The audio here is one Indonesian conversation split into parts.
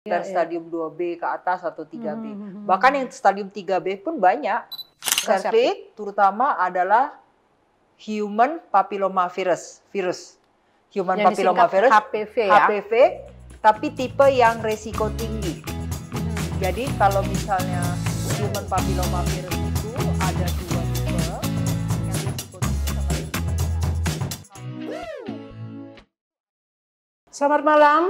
Iya, iya. Stadium 2B ke atas atau 3B. Bahkan yang stadium 3B pun banyak. Cervix terutama adalah human papillomavirus, human Yang papillomavirus, HPV ya? HPV, tapi tipe yang resiko tinggi. Jadi kalau misalnya human papillomavirus itu ada 2 tipe, yang resiko tinggi sama resiko rendah. Selamat malam,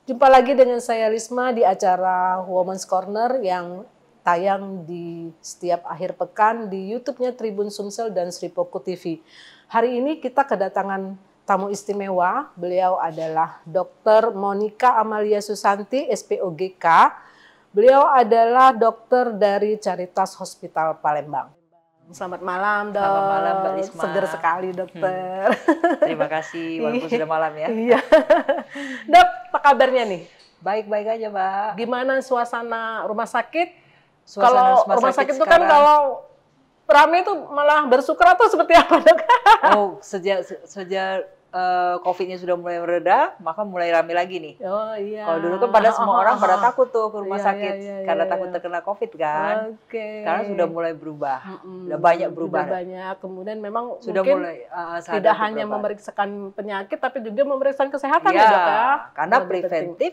jumpa lagi dengan saya Risma di acara Women's Corner yang tayang di setiap akhir pekan di YouTube-nya Tribun Sumsel dan Sri Poko TV. Hari ini kita kedatangan tamu istimewa, beliau adalah Dr. Monica Amalia Susanti, SPOGK. Beliau adalah dokter dari Caritas Hospital Palembang. Selamat malam, Dok. Selamat malam, Mbak Risma. Seger sekali, dokter. Terima kasih, walaupun sudah malam ya. Iya. Dok, apa kabarnya nih? Baik-baik aja, Mbak. Gimana suasana rumah sakit? Suasana Kalau rumah sakit itu kan sekarang, kalau rame itu malah bersuka atau seperti apa, Dok? oh, sejak COVID-nya sudah mulai mereda, maka mulai rame lagi nih. Oh iya. Kalau dulu kan pada semua orang pada takut tuh ke rumah Iya, sakit iya, karena iya, takut iya. terkena COVID kan. Oke. Sekarang sudah mulai berubah, sudah banyak berubah. Sudah banyak. Kemudian memang Sudah mungkin mulai sadar tidak untuk hanya berobat. memeriksakan penyakit, tapi juga memeriksakan kesehatan Iya, ya, Dok ya. karena Lebih preventif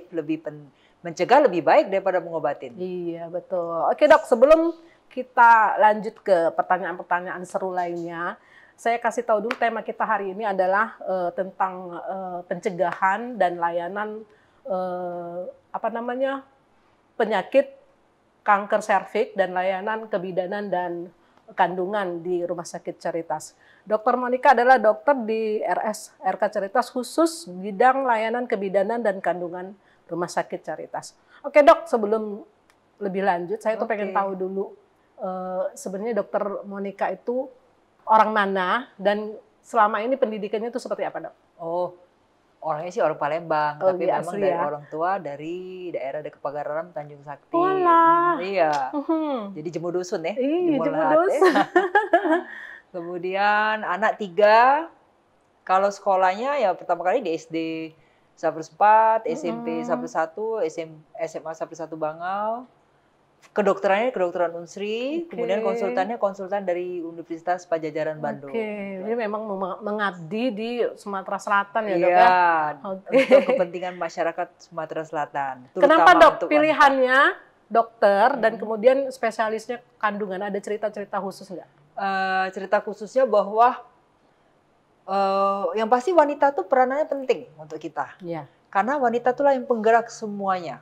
mencegah lebih baik daripada mengobatin. Iya, betul. Oke, Dok, sebelum kita lanjut ke pertanyaan-pertanyaan seru lainnya, saya kasih tahu dulu tema kita hari ini adalah tentang pencegahan dan layanan penyakit kanker serviks dan layanan kebidanan dan kandungan di Rumah Sakit Caritas. Dr. Monica adalah dokter di RK Caritas khusus bidang layanan kebidanan dan kandungan Rumah Sakit Caritas. Oke, Dok, sebelum lebih lanjut, saya tuh pengen tahu dulu sebenarnya Dr. Monica itu orang mana dan selama ini pendidikannya itu seperti apa, Dok? Oh, orangnya sih orang Palembang, Oh, tapi iya, memang asli dari ya? orang tua dari daerah dekat Pagararan, Tanjung Sakti. Walah. Iya. Jadi jemu dusun ya. Ih, Jemu jemu lahat, ya. dusun. Kemudian anak 3, kalau sekolahnya ya pertama kali di SD 1/4, SMP 1/1, SMA 1/1 Bangau. Kedokterannya kedokteran Unsri, kemudian konsultan dari Universitas Pajajaran Bandung. Oke, ini memang mengabdi di Sumatera Selatan ya, Dok Iya, ya? untuk kepentingan masyarakat Sumatera Selatan. Kenapa, terutama Dok, untuk pilihannya dokter dan kemudian spesialisnya kandungan? Ada cerita-cerita khusus nggak? Cerita khususnya bahwa yang pasti wanita tuh peranannya penting untuk kita. Iya. Karena wanita itulah yang penggerak semuanya.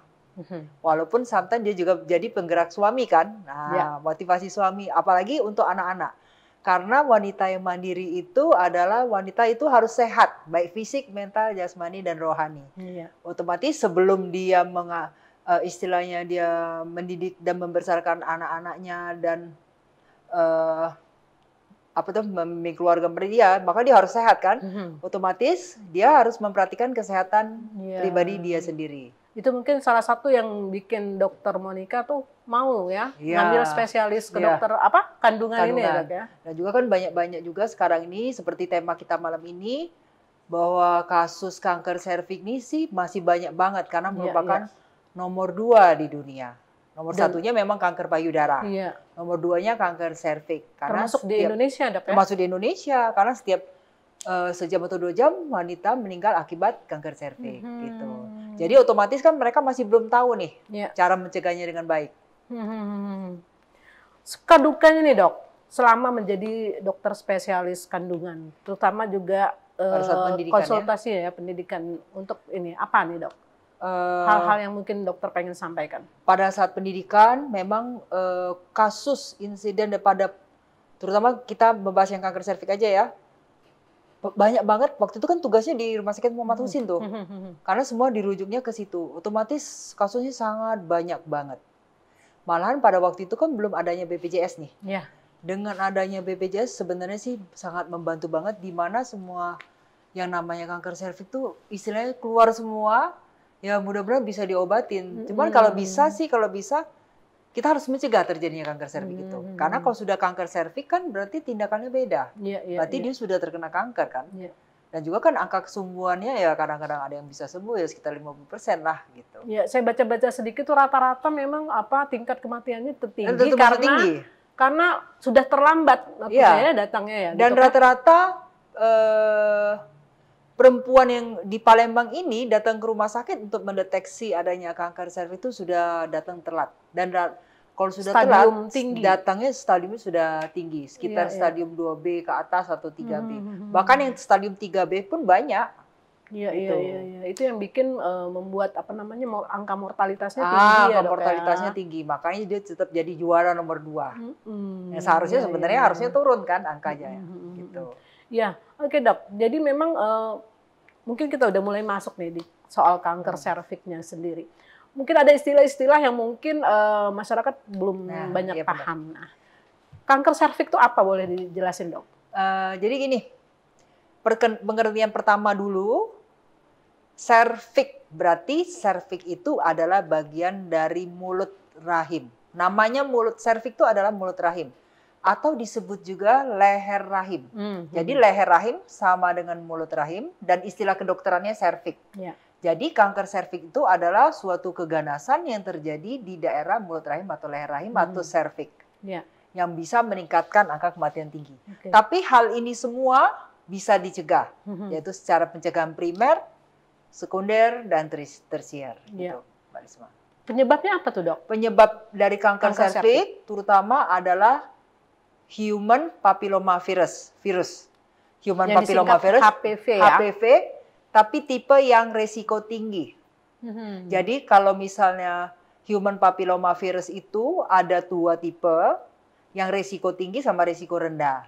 Walaupun sometimes dia juga jadi penggerak suami kan. Nah, motivasi suami, apalagi untuk anak-anak. Karena wanita yang mandiri itu adalah wanita itu harus sehat, baik fisik, mental, jasmani, dan rohani. Iya. Otomatis sebelum dia istilahnya dia mendidik dan membesarkan anak-anaknya dan membimbing keluarga dia, maka dia harus sehat kan. Otomatis dia harus memperhatikan kesehatan pribadi dia sendiri. Itu mungkin salah satu yang bikin Dokter Monica tuh mau ya ngambil spesialis ke dokter kandungan ini ya, Dok ya. Dan juga kan banyak juga sekarang ini seperti tema kita malam ini bahwa kasus kanker serviks ini sih masih banyak banget karena merupakan nomor 2 di dunia. Nomor satunya memang kanker payudara. Iya. Nomor 2-nya kanker serviks. Termasuk di Indonesia, Dok ya? Termasuk di Indonesia karena setiap sejam atau 2 jam wanita meninggal akibat kanker serviks gitu. Jadi otomatis kan mereka masih belum tahu nih cara mencegahnya dengan baik. Suka dukanya nih, Dok, selama menjadi dokter spesialis kandungan, terutama juga konsultasi ya pendidikan untuk ini apa nih, Dok? Hal-hal yang mungkin dokter pengen sampaikan. Pada saat pendidikan memang kasus insiden terutama kita membahas yang kanker serviks aja ya. Banyak banget, waktu itu kan tugasnya di Rumah Sakit Muhammad Husin tuh. Karena semua dirujuknya ke situ. Otomatis kasusnya sangat banyak banget. Malahan pada waktu itu kan belum adanya BPJS nih. Iya. Dengan adanya BPJS sebenarnya sih sangat membantu banget di mana semua yang namanya kanker serviks tuh istilahnya keluar semua. Ya mudah-mudahan bisa diobatin. Cuman kalau bisa kita harus mencegah terjadinya kanker serviks itu. Karena kalau sudah kanker serviks kan berarti tindakannya beda. Berarti dia sudah terkena kanker kan. Dan juga kan angka kesembuhannya ya kadang-kadang ada yang bisa sembuh ya sekitar 50% lah gitu. Ya, saya baca-baca sedikit tuh rata-rata memang tingkat kematiannya tertinggi Tentu karena sudah terlambat ya datangnya ya. Dan gitu rata-rata perempuan yang di Palembang ini datang ke rumah sakit untuk mendeteksi adanya kanker serviks itu sudah datang telat. Dan kalau sudah stadium telat, tinggi. datangnya stadiumnya sudah tinggi, sekitar stadium 2B ke atas atau 3B. Bahkan yang stadium 3B pun banyak. Iya, gitu. Iya. Itu yang bikin membuat angka mortalitasnya tinggi ya, Angka mortalitasnya tinggi, makanya dia tetap jadi juara nomor 2. Yang seharusnya sebenarnya harusnya turun kan angkanya gitu. Ya, oke Dok. Jadi memang mungkin kita udah mulai masuk nih di soal kanker serviksnya sendiri. Mungkin ada istilah-istilah yang mungkin masyarakat belum banyak paham. Nah, kanker serviks itu apa, boleh dijelasin Dok? Jadi gini, pengertian pertama dulu, serviks berarti serviks itu adalah bagian dari mulut rahim. Namanya mulut serviks itu adalah mulut rahim. Atau disebut juga leher rahim. Jadi leher rahim sama dengan mulut rahim dan istilah kedokterannya serviks. Jadi kanker serviks itu adalah suatu keganasan yang terjadi di daerah mulut rahim atau leher rahim atau serviks. Yang bisa meningkatkan angka kematian tinggi. Tapi hal ini semua bisa dicegah, yaitu secara pencegahan primer, sekunder, dan tersier. Gitu, Mbak Risma. Penyebabnya apa tuh Dok? Penyebab dari kanker serviks terutama adalah human papillomavirus. Human papillomavirus, HPV, tapi tipe yang resiko tinggi. Jadi kalau misalnya human papillomavirus itu ada 2 tipe, yang resiko tinggi sama resiko rendah.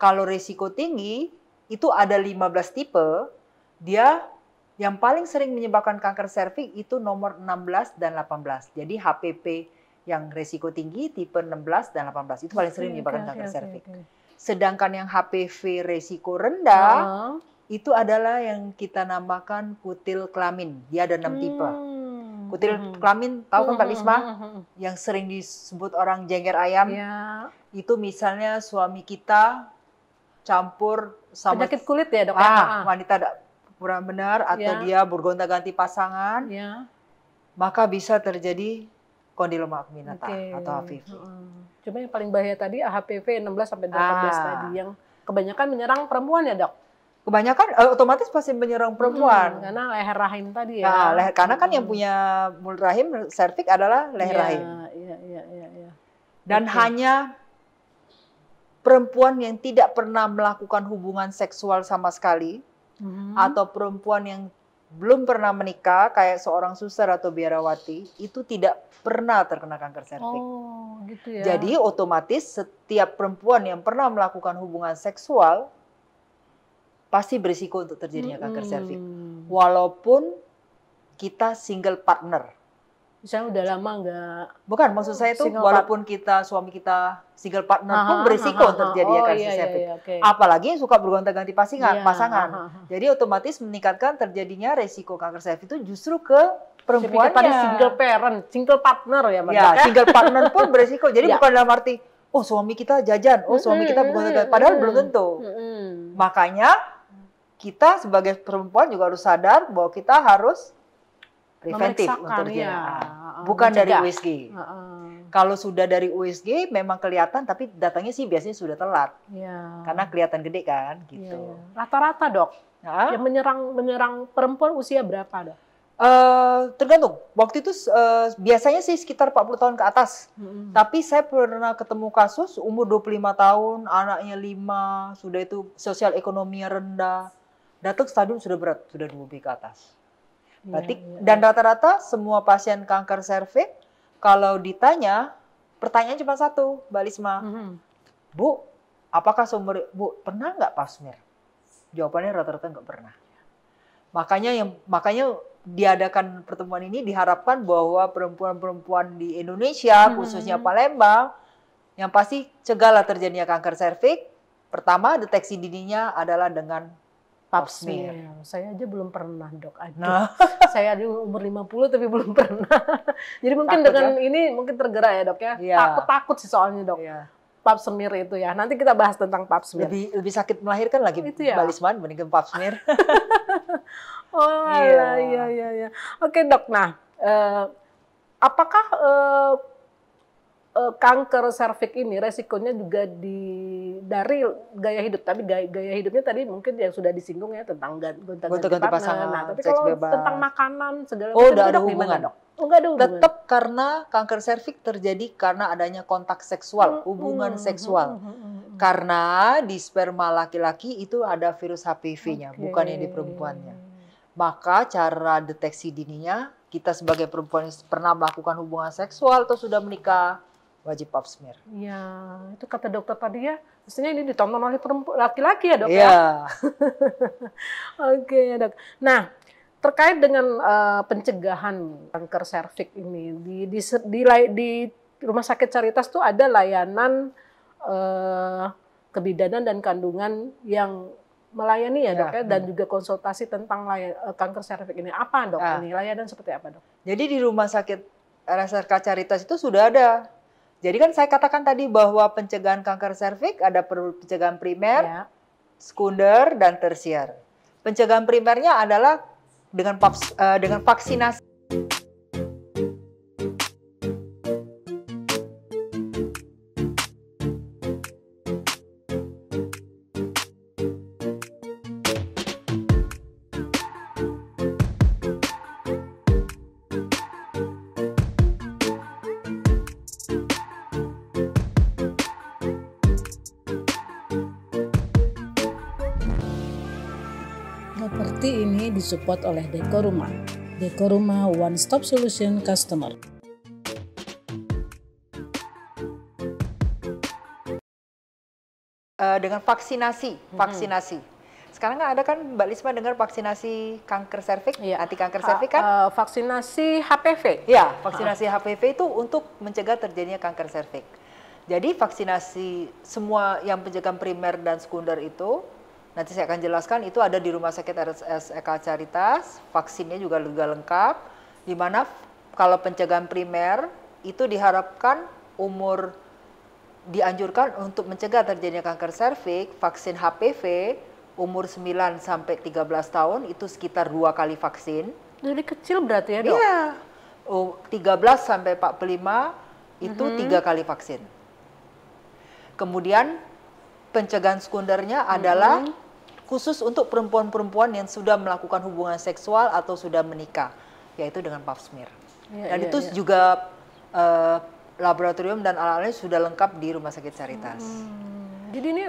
Kalau resiko tinggi itu ada 15 tipe, dia yang paling sering menyebabkan kanker serviks itu nomor 16 dan 18. Jadi HPV yang resiko tinggi tipe 16 dan 18 itu paling sering menyebabkan kanker serviks. Sedangkan yang HPV resiko rendah itu adalah yang kita namakan kutil kelamin. Dia ada 6 tipe. Kutil kelamin, tahu kan Mbak Lisma? Yang sering disebut orang jengger ayam. Itu misalnya suami kita campur sama penyakit kulit ya Dok? Wanita kurang benar atau dia bergonta-ganti pasangan, maka bisa terjadi kondiloma acuminata atau HPV. Cuma yang paling bahaya tadi HPV 16 sampai 18 tadi yang kebanyakan menyerang perempuan ya Dok? Kebanyakan otomatis pasti menyerang perempuan. Karena leher rahim tadi ya. Karena kan yang punya mulut rahim, serviks adalah leher rahim. Iya. Dan hanya perempuan yang tidak pernah melakukan hubungan seksual sama sekali, atau perempuan yang belum pernah menikah, kayak seorang suster atau biarawati, itu tidak pernah terkena kanker serviks. Gitu ya. Jadi otomatis setiap perempuan yang pernah melakukan hubungan seksual pasti berisiko untuk terjadinya kanker serviks. Walaupun kita single partner. Misalnya udah lama nggak... Bukan, maksud saya itu walaupun suami kita single partner pun berisiko untuk terjadinya kanker serviks. Apalagi yang suka bergonta-ganti pasangan. Jadi otomatis meningkatkan terjadinya resiko kanker serviks itu justru ke perempuannya. Tadi single parent, single partner ya Mbak. Ya, single partner pun berisiko. Jadi bukan dalam arti, oh suami kita jajan, oh suami kita bergonta-ganti. Padahal belum tentu. Makanya kita sebagai perempuan juga harus sadar bahwa kita harus preventif untuk bukan dari USG. Kalau sudah dari USG memang kelihatan, tapi datangnya sih biasanya sudah telat. Karena kelihatan gede kan, gitu. Rata-rata Dok, yang menyerang perempuan usia berapa Dok? Tergantung. Waktu itu biasanya sih sekitar 40 tahun ke atas. Tapi saya pernah ketemu kasus umur 25 tahun, anaknya 5, sudah itu sosial ekonominya rendah. Datang stadium sudah berat, sudah 2B ke atas. Berarti, dan rata-rata semua pasien kanker serviks, kalau ditanya, pertanyaan cuma satu, Mbak Lisma. Bu, apakah Bu, pernah nggak pap smear? Jawabannya rata-rata nggak pernah. Makanya diadakan pertemuan ini diharapkan bahwa perempuan-perempuan di Indonesia, khususnya Palembang, yang pasti cegahlah terjadinya kanker serviks. Pertama, deteksi dininya adalah dengan pap smear. Saya aja belum pernah Dok. Saya di umur 50 tapi belum pernah. Jadi mungkin takut dengan ini mungkin tergerak ya Dok ya. Takut sih soalnya Dok. pap smear itu ya. Nanti kita bahas tentang pap smear. Lebih sakit melahirkan lagi itu ya? Mbak Lisman dibandingkan pap smear. Oh iya. Oke dok, nah apakah kanker serviks ini resikonya juga dari gaya hidup, tapi gaya hidupnya tadi mungkin yang sudah disinggung ya tentang gonta-ganti pasangan. Nah, tapi kalau tentang makanan segala macam udah ada hubungan dok. Enggak ada hubungan. Tetap karena kanker serviks terjadi karena adanya kontak seksual, hubungan seksual. Karena di sperma laki-laki itu ada virus HPV-nya, bukan yang di perempuannya. Maka cara deteksi dininya, kita sebagai perempuan yang pernah melakukan hubungan seksual atau sudah menikah, wajib pap smear. Iya, itu kata dokter tadi ya, mestinya ini ditonton oleh laki-laki ya dok ya? Iya. Oke ya dok. Nah, terkait dengan pencegahan kanker serviks ini, di Rumah Sakit Caritas tuh ada layanan kebidanan dan kandungan yang melayani ya dok ya, dan juga konsultasi tentang kanker serviks ini. Apa dok ini, layanan seperti apa dok? Jadi di Rumah Sakit RSRK Caritas itu sudah ada. Jadi kan saya katakan tadi bahwa pencegahan kanker serviks ada pencegahan primer, sekunder, dan tersier. Pencegahan primernya adalah dengan vaksinasi. Properti ini disupport oleh Deko Rumah. Deko Rumah One Stop Solution Customer. Dengan vaksinasi. Sekarang kan ada kan Mbak Lisma dengar vaksinasi kanker serviks, anti kanker serviks kan? Vaksinasi HPV. Ya, vaksinasi HPV itu untuk mencegah terjadinya kanker serviks. Jadi vaksinasi semua yang pencegahan primer dan sekunder itu, nanti saya akan jelaskan, itu ada di Rumah Sakit RSRK Caritas, vaksinnya juga lengkap, di mana kalau pencegahan primer itu diharapkan dianjurkan untuk mencegah terjadinya kanker serviks, vaksin HPV umur 9 sampai 13 tahun itu sekitar 2 kali vaksin. Jadi kecil berarti ya dok? Iya, 13 sampai 45 itu 3 kali vaksin. Kemudian pencegahan sekundernya adalah khusus untuk perempuan-perempuan yang sudah melakukan hubungan seksual atau sudah menikah, yaitu dengan pap smear. Dan itu juga laboratorium dan alat-alatnya sudah lengkap di Rumah Sakit Caritas. Jadi ini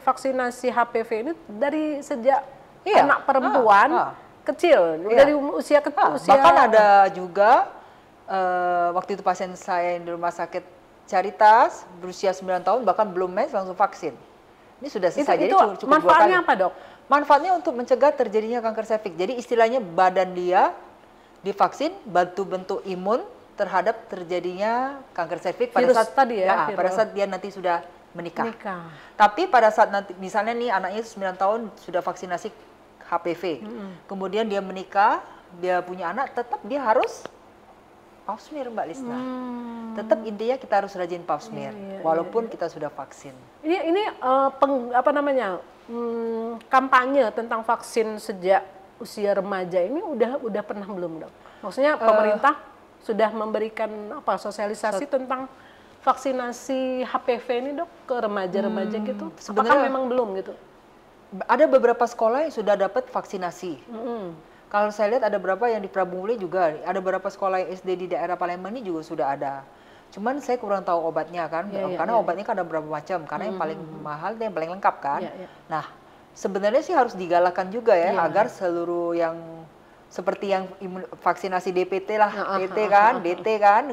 vaksinasi HPV ini dari sejak anak perempuan kecil, dari usia kecil. Bahkan ada juga waktu itu pasien saya yang di Rumah Sakit Caritas berusia 9 tahun bahkan belum mens langsung vaksin. Ini sudah selesai. Jadi cukup manfaatnya apa dok? Manfaatnya untuk mencegah terjadinya kanker serviks. Jadi istilahnya badan dia divaksin bantu bentuk imun terhadap terjadinya kanker serviks pada saat tadi pada saat dia nanti sudah menikah. Tapi pada saat nanti misalnya nih anaknya 9 tahun sudah vaksinasi HPV. Kemudian dia menikah, dia punya anak, tetap dia harus pap smear Mbak Lisna. Tetap intinya kita harus rajin pap smear walaupun kita sudah vaksin. Ini kampanye tentang vaksin sejak usia remaja ini udah pernah belum dok? Maksudnya pemerintah sudah memberikan sosialisasi tentang vaksinasi HPV ini dok ke remaja-remaja gitu? Apakah memang belum gitu? Ada beberapa sekolah yang sudah dapat vaksinasi. Kalau saya lihat ada beberapa yang di Prabumuli juga, ada beberapa sekolah yang SD di daerah Palembang ini juga sudah ada. Cuman saya kurang tahu obatnya kan, karena obatnya kan ada beberapa macam, karena yang paling mahal dan yang paling lengkap kan. Nah, sebenarnya sih harus digalakan juga ya, agar seluruh yang seperti yang vaksinasi DPT lah, DT kan,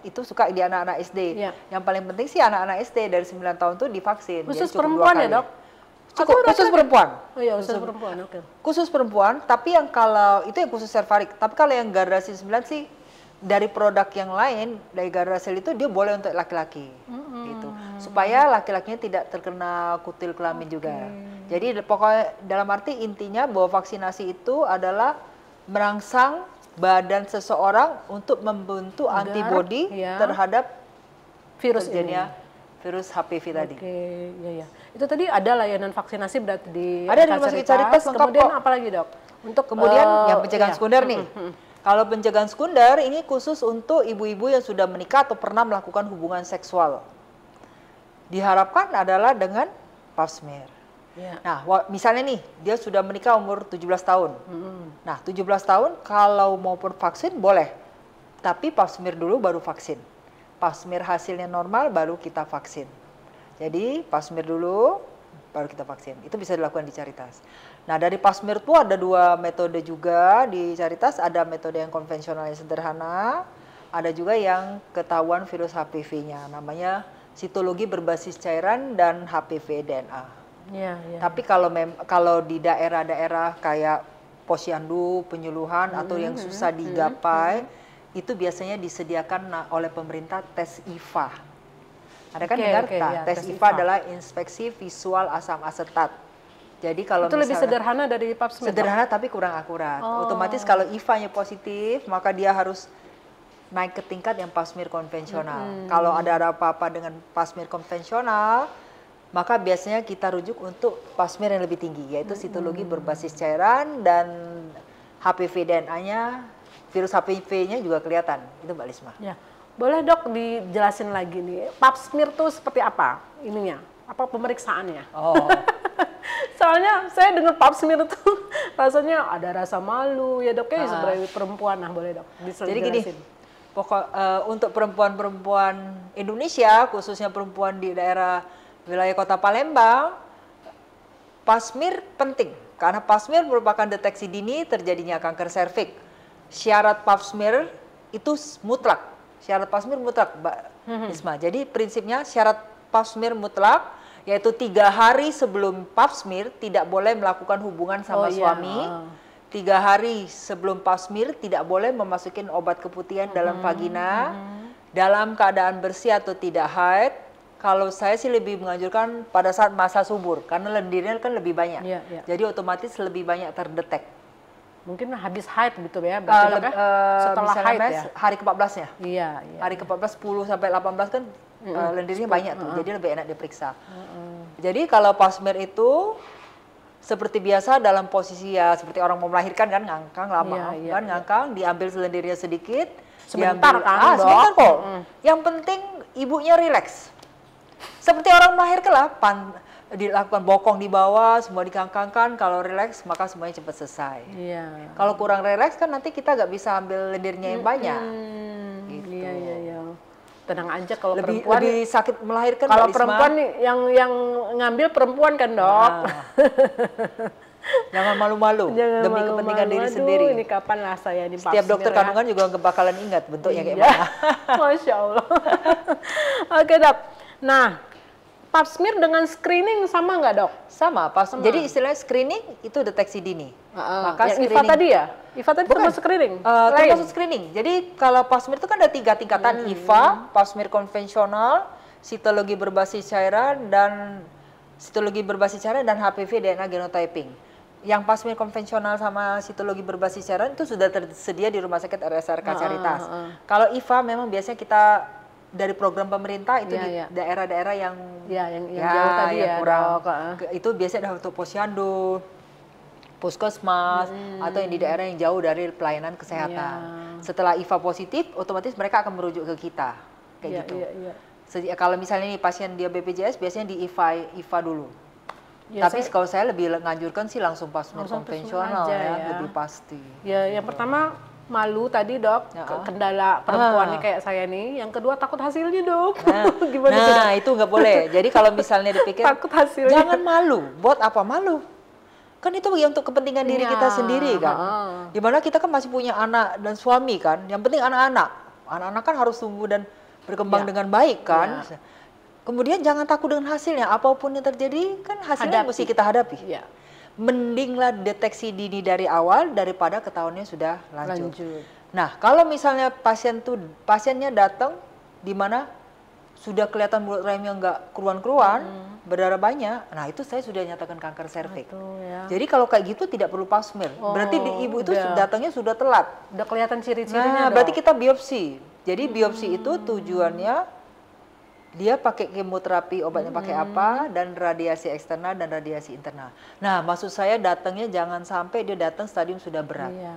itu suka di anak-anak SD. Yang paling penting sih anak-anak SD dari 9 tahun tuh divaksin. Khusus perempuan ya dok? Khusus perempuan. Oh iya, khusus perempuan, oke. Khusus perempuan, tapi yang kalau itu yang khusus Cervarix. Tapi kalau yang generasi 9 sih dari produk yang lain, dari generasi itu dia boleh untuk laki-laki. Gitu. Supaya laki-lakinya tidak terkena kutil kelamin juga. Jadi pokoknya dalam arti intinya bahwa vaksinasi itu adalah merangsang badan seseorang untuk membentuk antibodi terhadap virus terjadinya virus HPV tadi. Oke, iya. Itu tadi ada layanan vaksinasi berarti di Ada di Rumah Sakit Caritas lengkap kemudian kok. apa lagi dok? Untuk Kemudian yang pencegahan iya. sekunder nih. Kalau pencegahan sekunder ini khusus untuk ibu-ibu yang sudah menikah atau pernah melakukan hubungan seksual. Diharapkan adalah dengan pap smear. Iya. Nah, misalnya nih, dia sudah menikah umur 17 tahun. Nah, 17 tahun kalau mau vaksin boleh. Tapi pap smear dulu baru vaksin. Pap smear hasilnya normal baru kita vaksin. Jadi, pap smear dulu baru kita vaksin. Itu bisa dilakukan di Caritas. Nah, dari pap smear itu ada 2 metode juga di Caritas. Ada metode yang konvensional yang sederhana, ada juga yang ketahuan virus HPV-nya. Namanya sitologi berbasis cairan dan HPV DNA. Iya. Tapi kalau di daerah-daerah kayak posyandu, penyuluhan atau yang susah digapai, itu biasanya disediakan oleh pemerintah tes IVA. Ada kan dengar ya, tes IVA adalah inspeksi visual asam asetat. Jadi kalau itu lebih sederhana dari pap smear. Sederhana tapi kurang akurat. Otomatis kalau IVA-nya positif, maka dia harus naik ke tingkat yang pap smear konvensional. Kalau ada apa-apa dengan pap smear konvensional, maka biasanya kita rujuk untuk pap smear yang lebih tinggi, yaitu sitologi berbasis cairan dan HPV DNA-nya, virus HPV-nya juga kelihatan. Itu Mbak Lisma. Ya. Boleh dok dijelasin lagi nih, pap smear tuh seperti apa ininya? Apa pemeriksaannya? Oh. Soalnya saya dengar pap smear itu rasanya ada rasa malu ya dok, kayak sebagai perempuan. Nah boleh dok, bisa Jadi dijelasin. gini, untuk perempuan-perempuan Indonesia, khususnya perempuan di daerah wilayah Kota Palembang, pap smear penting karena pap smear merupakan deteksi dini terjadinya kanker serviks. Syarat pap smear itu mutlak. Syarat pap smear mutlak, Mbak Risma. Jadi prinsipnya syarat pap smear mutlak, yaitu 3 hari sebelum pap smear tidak boleh melakukan hubungan sama suami. 3 hari sebelum pap smear tidak boleh memasukin obat keputihan dalam vagina, dalam keadaan bersih atau tidak haid. Kalau saya sih lebih menganjurkan pada saat masa subur, karena lendirnya kan lebih banyak. Jadi otomatis lebih banyak terdetek. Mungkin habis haid gitu ya, berarti setelah haid ya? Hari ke-14-nya. Iya. Hari ke-14, 10 sampai 18 kan lendirnya banyak tuh, jadi lebih enak diperiksa. Jadi kalau pap smear itu seperti biasa dalam posisi ya seperti orang mau melahirkan kan, ngangkang lama, ngangkang, diambil lendirnya sedikit. Sebentar diambil, kan, sebentar kok. Yang penting ibunya rileks. Seperti orang melahirkan lah, dilakukan bokong di bawah, semua dikangkangkan. Kalau rileks maka semuanya cepat selesai. Iya. Kalau kurang rileks kan nanti kita nggak bisa ambil lendirnya yang banyak. Gitu. Iya. Tenang aja kalau lebih perempuan. Lebih sakit melahirkan. Kalau perempuan yang ngambil perempuan kan dok. Jangan malu-malu demi kepentingan diri sendiri. Ini kapan lah saya di Setiap dokter kandungan juga nggak bakalan ingat bentuknya kayak mana. Masya Allah. Oke dok. Nah, pap smear dengan screening sama nggak dok? Sama. Jadi istilahnya screening itu deteksi dini. Maka yang IVA tadi ya? IVA tadi termasuk screening? Termasuk screening. Jadi kalau pap smear itu kan ada 3 tingkatan. IVA, pap smear konvensional, sitologi berbasis cairan dan HPV DNA genotyping. Yang pap smear konvensional sama sitologi berbasis cairan itu sudah tersedia di Rumah Sakit RSRK Caritas. Kalau IVA memang biasanya kita dari program pemerintah itu di daerah-daerah yang jauh tadi ya, kurang, itu biasanya untuk posyandu, puskesmas, atau yang di daerah yang jauh dari pelayanan kesehatan. Setelah IVA positif, otomatis mereka akan merujuk ke kita, kayak gitu. Kalau misalnya nih pasien dia BPJS, biasanya di IVA dulu. Tapi kalau saya lebih nganjurkan sih langsung pap smear konvensional ya, lebih pasti. Ya, yang pertama malu tadi dok, kendala perempuannya kayak saya nih. Yang kedua takut hasilnya dok. Gimana itu nggak boleh. Jadi kalau misalnya dipikir takut hasilnya, jangan malu. Buat apa malu? Kan itu untuk kepentingan diri kita sendiri kan. Dimana kita kan masih punya anak dan suami kan. Yang penting anak-anak. Anak-anak kan harus tumbuh dan berkembang dengan baik kan. Kemudian jangan takut dengan hasilnya. Apapun yang terjadi kan hasilnya mesti kita hadapi. Mendinglah deteksi dini dari awal daripada ketahuannya sudah lanjut. Nah, kalau misalnya pasiennya datang di mana sudah kelihatan mulut rahimnya nggak keruan-keruan, berdarah banyak, nah itu saya sudah nyatakan kanker serviks. Jadi kalau kayak gitu tidak perlu pap smear. Berarti ibu itu datangnya sudah telat. Udah kelihatan ciri-cirinya. Nah, berarti kita biopsi. Jadi biopsi itu tujuannya dia pakai kemoterapi, obatnya pakai apa, dan radiasi eksternal dan radiasi internal. Nah, maksud saya datangnya jangan sampai dia datang stadium sudah berat. Iya.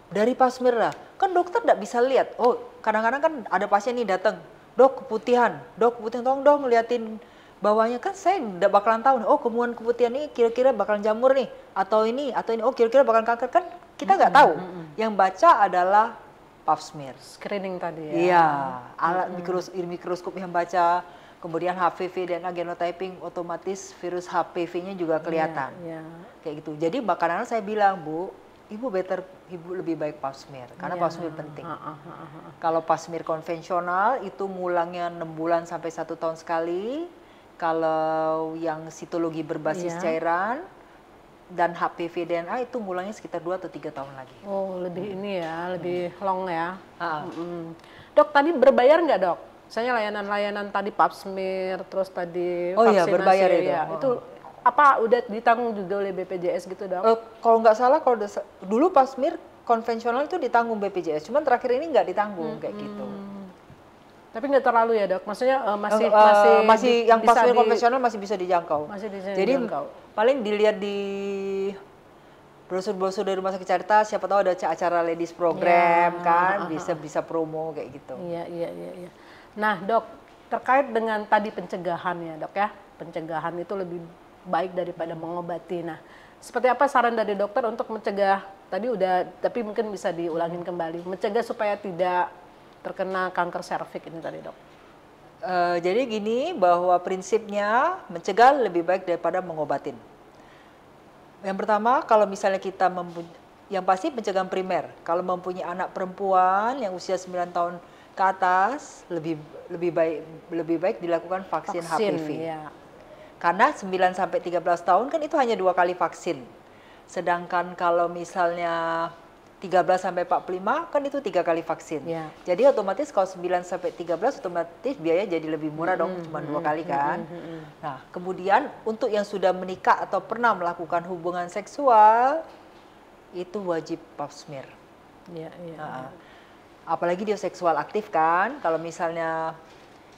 Dari pap smear lah, kan dokter tidak bisa lihat. Oh, kadang-kadang kan ada pasien nih datang, dok keputihan, tolong dong liatin bawahnya. Kan saya tidak bakalan tahu nih, oh kemungkinan keputihan ini kira-kira bakalan jamur nih, atau ini, oh kira-kira bakalan kanker. Kan kita nggak tahu. Yang baca adalah pap smear. Screening tadi ya. Iya, alat mikroskop yang baca, kemudian HPV dan genotyping, otomatis virus HPV-nya juga kelihatan. Iya. Kayak gitu. Jadi kadang-kadang saya bilang, Bu, Ibu lebih baik pap smear karena pap smear penting. Kalau pap smear konvensional itu ngulangnya 6 bulan sampai 1 tahun sekali. Kalau yang sitologi berbasis cairan dan HPV DNA itu ngulangnya sekitar 2 atau 3 tahun lagi. Oh, lebih ini ya, lebih long ya. Dok, tadi berbayar nggak, Dok? Misalnya layanan-layanan tadi pap smear, terus tadi vaksinasi. Oh iya, berbayar itu. Ya. Itu apa udah ditanggung juga oleh BPJS gitu, Dok? Kalau nggak salah, dulu pap smear konvensional itu ditanggung BPJS, cuman terakhir ini nggak ditanggung kayak gitu. Tapi nggak terlalu ya, Dok? Maksudnya masih yang pap smear konvensional masih bisa dijangkau. Masih bisa Jadi dijangkau. paling dilihat di brosur-brosur dari Rumah Sakit Caritas, siapa tahu ada acara ladies program kan, bisa promo kayak gitu. Iya. Nah, Dok, terkait dengan tadi pencegahan ya, Dok ya. Pencegahan itu lebih baik daripada mengobati. Nah, seperti apa saran dari dokter untuk mencegah? Tadi udah, tapi mungkin bisa diulangin kembali. Mencegah supaya tidak terkena kanker serviks ini tadi, Dok. Jadi gini, bahwa prinsipnya mencegah lebih baik daripada mengobatin. Yang pertama, kalau misalnya kita yang pasti pencegahan primer. Kalau mempunyai anak perempuan yang usia 9 tahun ke atas, lebih baik dilakukan vaksin HPV. Ya. Karena 9 sampai 13 tahun kan itu hanya 2 kali vaksin. Sedangkan kalau misalnya 13 sampai 45 kan itu 3 kali vaksin. Ya. Jadi otomatis kalau 9 sampai 13 otomatis biaya jadi lebih murah dong, cuma 2 kali kan. Nah, kemudian untuk yang sudah menikah atau pernah melakukan hubungan seksual itu wajib pap smear. Ya. Apalagi dia seksual aktif kan, kalau misalnya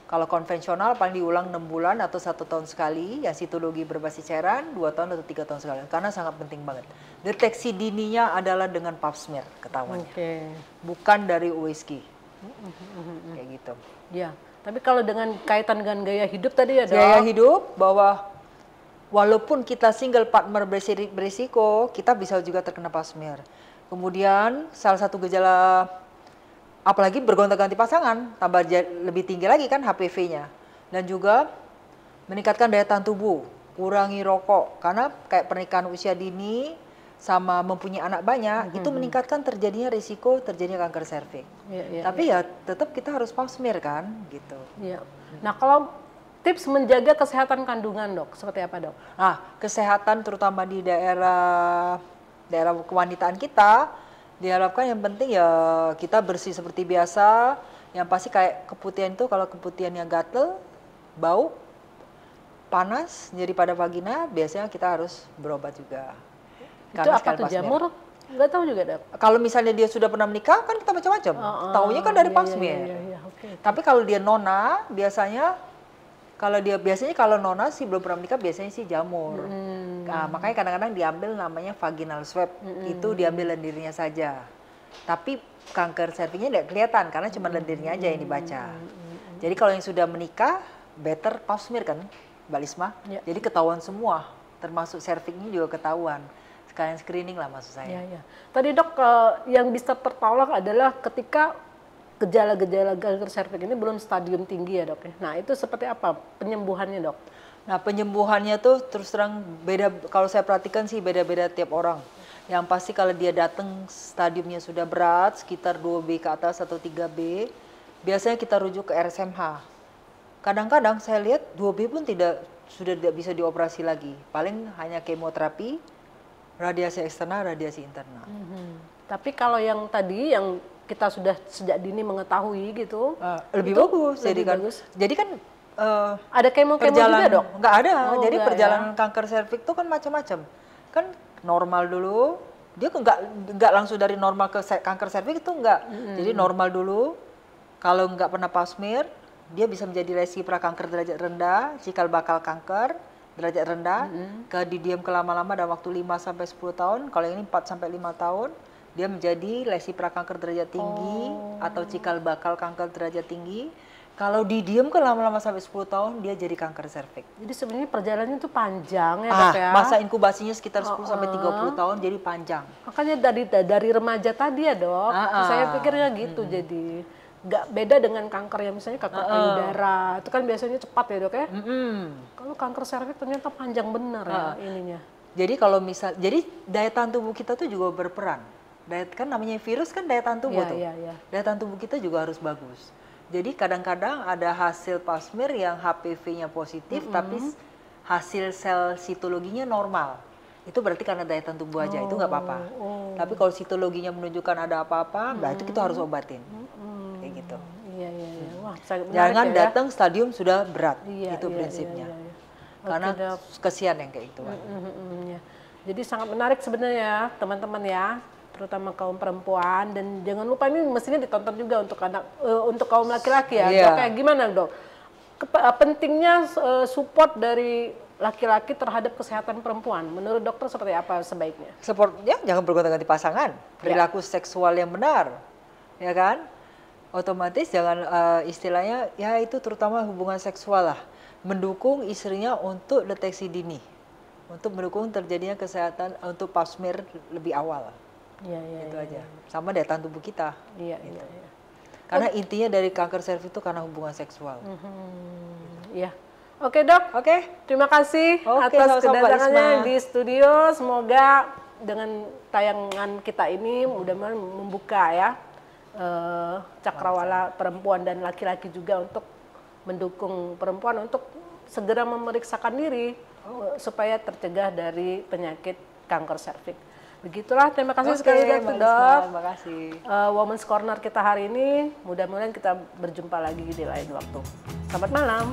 kalau konvensional paling diulang 6 bulan atau 1 tahun sekali, yang sitologi berbasis cairan 2 tahun atau 3 tahun sekali. Karena sangat penting banget. Deteksi dininya adalah dengan pap smear ketahuannya. Bukan dari USG. Kayak gitu. Ya, tapi kalau dengan kaitan dengan gaya hidup tadi ya, Dok? Gaya hidup bahwa walaupun kita single partner berisiko, kita bisa juga terkena pap smear. Kemudian salah satu gejala, apalagi bergonta-ganti pasangan, tambah lebih tinggi lagi kan HPV-nya. Dan juga meningkatkan daya tahan tubuh, kurangi rokok. Karena kayak pernikahan usia dini sama mempunyai anak banyak, itu meningkatkan terjadinya risiko terjadinya kanker serviks. Tapi ya tetap kita harus pap smear kan, gitu. Nah, kalau tips menjaga kesehatan kandungan, Dok, seperti apa, Dok? Nah, kesehatan terutama di daerah kewanitaan kita, diharapkan yang penting ya kita bersih seperti biasa. Yang pasti kayak keputihan itu, kalau keputihannya gatel, bau, panas, nyeri pada vagina, biasanya kita harus berobat juga. Itu apa tuh, jamur? Nggak tahu juga, Dok. Kalau misalnya dia sudah pernah menikah kan kita macam-macam. Taunya kan dari pap smear. Tapi kalau dia nona, biasanya kalau nona sih belum pernah menikah, biasanya sih jamur. Nah, makanya kadang-kadang diambil namanya vaginal swab. Itu diambil lendirnya saja. Tapi kanker serviksnya tidak kelihatan karena cuma lendirnya aja yang dibaca. Jadi kalau yang sudah menikah, better pap smear kan, Mbak Lisma? Jadi ketahuan semua, termasuk serviksnya juga ketahuan. Sekalian screening lah maksud saya. Tadi, Dok, yang bisa tertolak adalah ketika gejala-gejala kanker serviks ini belum stadium tinggi ya, Dok. Nah, itu seperti apa penyembuhannya, Dok? Nah, penyembuhannya tuh terus terang beda, kalau saya perhatikan sih beda-beda tiap orang. Yang pasti kalau dia datang stadiumnya sudah berat, sekitar 2B ke atas atau 3B, biasanya kita rujuk ke RSMH. Kadang-kadang saya lihat 2B pun sudah tidak bisa dioperasi lagi. Paling hanya kemoterapi, radiasi eksternal, radiasi internal. Tapi kalau yang tadi yang kita sudah sejak dini mengetahui gitu, lebih bagus. Jadi kan ada kemo juga, Dok? Nggak ada. Jadi perjalanan kanker serviks itu kan macam-macam. Kan normal dulu, dia nggak langsung dari normal ke kanker serviks itu nggak. Jadi normal dulu, kalau nggak pernah pap smear, dia bisa menjadi lesi prakanker derajat rendah, cikal bakal kanker derajat rendah, didiam lama-lama dalam waktu 5 sampai 10 tahun. Kalau yang ini 4 sampai 5 tahun, dia menjadi lesi prakanker derajat tinggi atau cikal bakal kanker derajat tinggi. Kalau didiam lama-lama sampai 10 tahun, dia jadi kanker serviks. Jadi sebenarnya perjalanannya itu panjang ya dok ya? Masa inkubasinya sekitar 10 sampai 30 tahun, jadi panjang. Makanya dari remaja tadi ya dok, saya pikirnya gitu jadi. Nggak beda dengan kanker yang misalnya kanker payudara, itu kan biasanya cepat ya dok ya? Kalau kanker serviks ternyata panjang benar ya ininya. Jadi jadi daya tahan tubuh kita tuh juga berperan. Kan namanya virus kan daya tahan tubuh tuh. Daya tahan tubuh kita juga harus bagus. Jadi kadang-kadang ada hasil pap smear yang HPV-nya positif, tapi hasil sel sitologinya normal. Itu berarti karena daya tahan tubuh aja, itu nggak apa-apa. Tapi kalau sitologinya menunjukkan ada apa-apa, berarti kita harus obatin. Kayak gitu. Iya. Wah, jangan ya, datang stadium sudah berat, itu prinsipnya. Iya. Karena kesian yang kayak itu. Ya. Jadi sangat menarik sebenarnya teman-teman ya, terutama kaum perempuan, dan jangan lupa ini mestinya ditonton juga untuk kaum laki-laki ya. Dok, kayak gimana dok? Pentingnya support dari laki-laki terhadap kesehatan perempuan. Menurut dokter seperti apa sebaiknya? Supportnya jangan bergonta-ganti pasangan, perilaku seksual yang benar, ya kan? Otomatis jangan istilahnya ya itu terutama hubungan seksual lah, mendukung istrinya untuk deteksi dini, untuk mendukung terjadinya kesehatan untuk pap smear lebih awal. Itu aja. Sama daya tahan tubuh kita. Iya. Karena intinya dari kanker serviks itu karena hubungan seksual. Iya. Oke dok. Terima kasih atas kedatangannya di studio. Semoga dengan tayangan kita ini mudah-mudahan membuka ya cakrawala perempuan dan laki-laki juga untuk mendukung perempuan untuk segera memeriksakan diri supaya tercegah dari penyakit kanker serviks. Begitulah, terima kasih sekali dok. Terima kasih. Women's Corner kita hari ini, mudah-mudahan kita berjumpa lagi di lain waktu. Selamat malam.